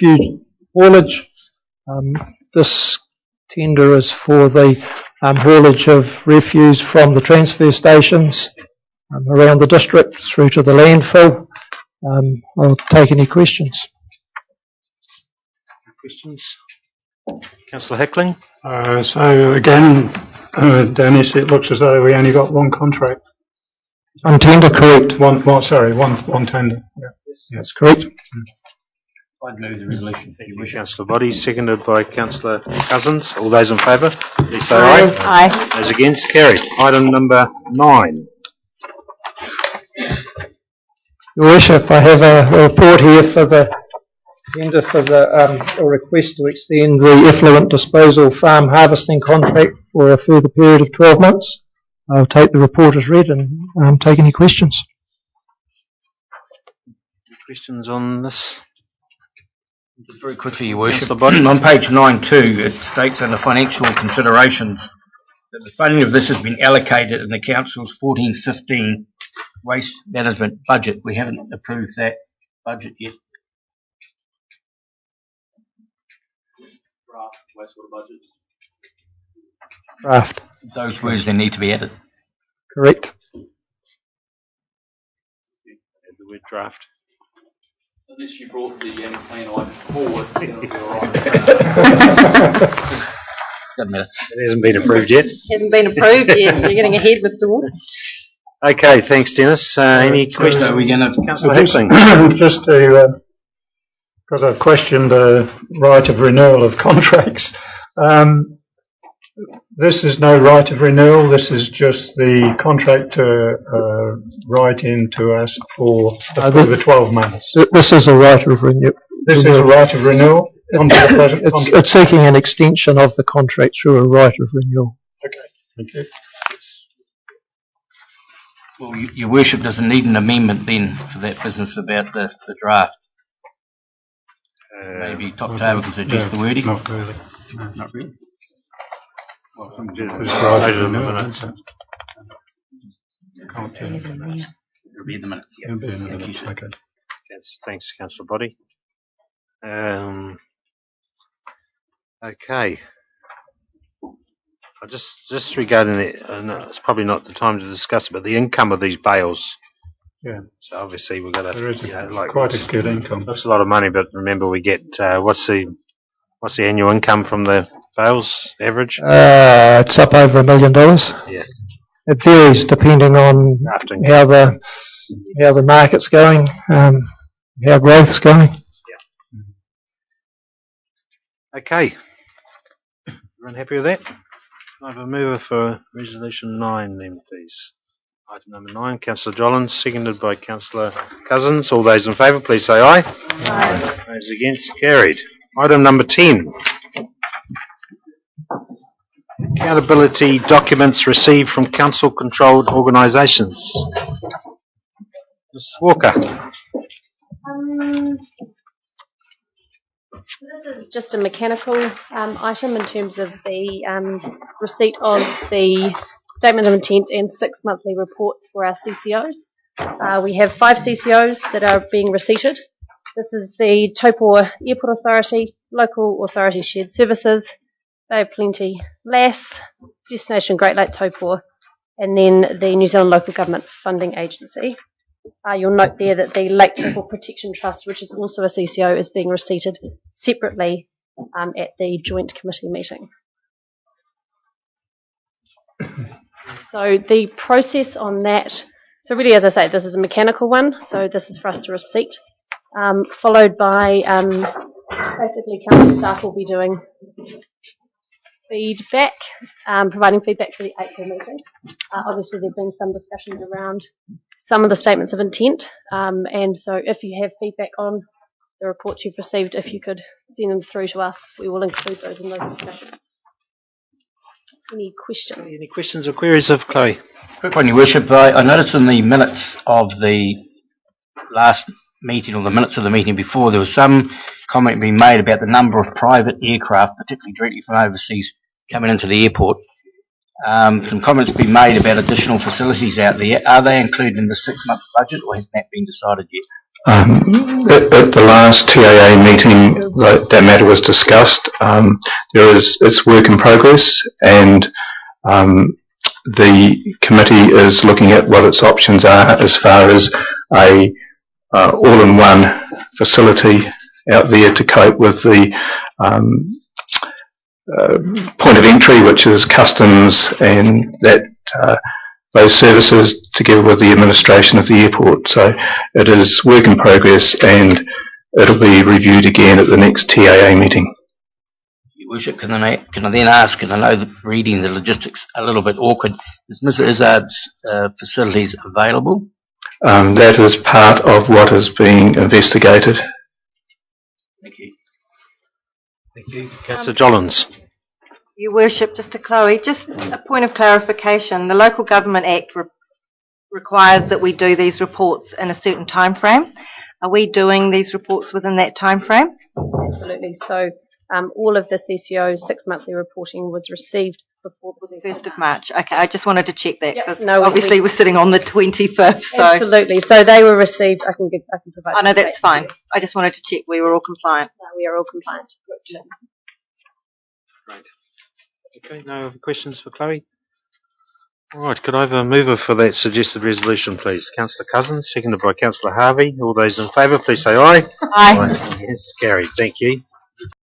refuse haulage. This tender is for the haulage of refuse from the transfer stations around the district through to the landfill. I'll take any questions. Questions? Councillor Heckling? So again, Dennis, it looks as though we only got one contract. One tender, correct? One tender. Yeah. Yes, that's correct. I'd move the resolution. Thank you, Councillor Body, seconded by Councillor Cousins. All those in favour, please say aye. Aye. Those against, carried. Item number 9. Your Worship, I have a report here for the tender for the a request to extend the effluent disposal farm harvesting contract for a further period of 12 months. I'll take the report as read and take any questions. Any questions on this? Just very quickly, Your Worship. On page 9.2, it states under financial considerations that the funding of this has been allocated in the Council's 14-15 waste management budget. We haven't approved that budget yet. Draft wastewater budget. Draft. Those words then need to be added. Correct. Add the word draft. Unless you brought the plan item forward, it'll be alright. Doesn't matter. It hasn't been approved yet. Hasn't been approved yet. You're getting ahead, Mr. Ward. Okay, thanks, Dennis. Any questions? Are we going to... Councillor Heckling? Just to, because I've questioned the right of renewal of contracts. This is no right of renewal. This is just the contractor write in to ask for the 12 months. This is a right of renewal. This is a right of renewal under the present contract. It's seeking an extension of the contract through a right of renewal. Okay, thank you. Well, Your Worship doesn't need an amendment then for that business about the draft. Maybe top table can suggest the wording. Not really. No. Not really. Well, later in the minutes. It'll be in the minutes. Yeah. It'll be in the minutes. Okay. Yes, thanks, Councillor Body. Okay. Just regarding the, no, it's probably not the time to discuss it, but the income of these bales. Yeah. So obviously we've got to. There is like quite a good income. Looks a lot of money, but remember we get what's the annual income from the bales average? It's up over $1 million. Yeah. It varies depending on Drafting. how the market's going, how growth's going. Yeah. Okay. Everyone happy with that? I have a mover for resolution 9 then, please. Item number 9, Councillor Jollins, seconded by Councillor Cousins. All those in favour, please say aye. Aye. Those against, carried. Item number 10. Accountability documents received from council-controlled organisations. Ms. Walker. This is just a mechanical item in terms of the receipt of the statement of intent and 6 monthly reports for our CCOs. We have 5 CCOs that are being receipted. This is the Taupo Airport Authority, Local Authority Shared Services, Bay of Plenty, LAS, Destination Great Lake Taupo, and then the New Zealand Local Government Funding Agency. You'll note there that the Lake Taupo Protection Trust, which is also a CCO, is being receipted separately at the joint committee meeting. So the process on that, so really as I say, this is a mechanical one, so this is for us to receipt, followed by basically council staff will be doing feedback, providing feedback for the April meeting. Obviously there have been some discussions around some of the statements of intent, and so if you have feedback on the reports you've received, if you could send them through to us, we will include those in those discussions. Any questions? Any questions or queries of Chloe? Quick one, Your Worship. I noticed in the minutes of the last meeting, or the minutes of the meeting before, there was some comment being made about the number of private aircraft, particularly directly from overseas, coming into the airport. Some comments been made about additional facilities out there. Are they included in the 6-month budget, or has that been decided yet? At the last TAA meeting, that matter was discussed. It's work in progress, and the committee is looking at what its options are as far as a all-in-one facility out there to cope with the point of entry, which is customs and that those services, together with the administration of the airport. So it is work in progress, and it'll be reviewed again at the next TAA meeting. Your Worship, can I then ask, and I know that reading the logistics a little bit awkward, is Mr. Izzard's facilities available? That is part of what is being investigated. Thank you. Thank you. Councillor Jollins. Your Worship, just to Chloe, just a point of clarification. The Local Government Act requires that we do these reports in a certain time frame. Are we doing these reports within that time frame? Absolutely. So all of the CCO's 6-monthly reporting was received before the 1st of March. Okay, I just wanted to check that, Yep, because no, obviously we're sitting on the 25th. So Absolutely. So they were received. I can provide. I know the that's dates fine. to you. I just wanted to check we were all compliant. No, we are all compliant. Great. Okay, no other questions for Chloe? All right, could I have a mover for that suggested resolution, please? Councillor Cousins, seconded by Councillor Harvey. All those in favour, please say aye. Aye. Yes, carried. Thank you.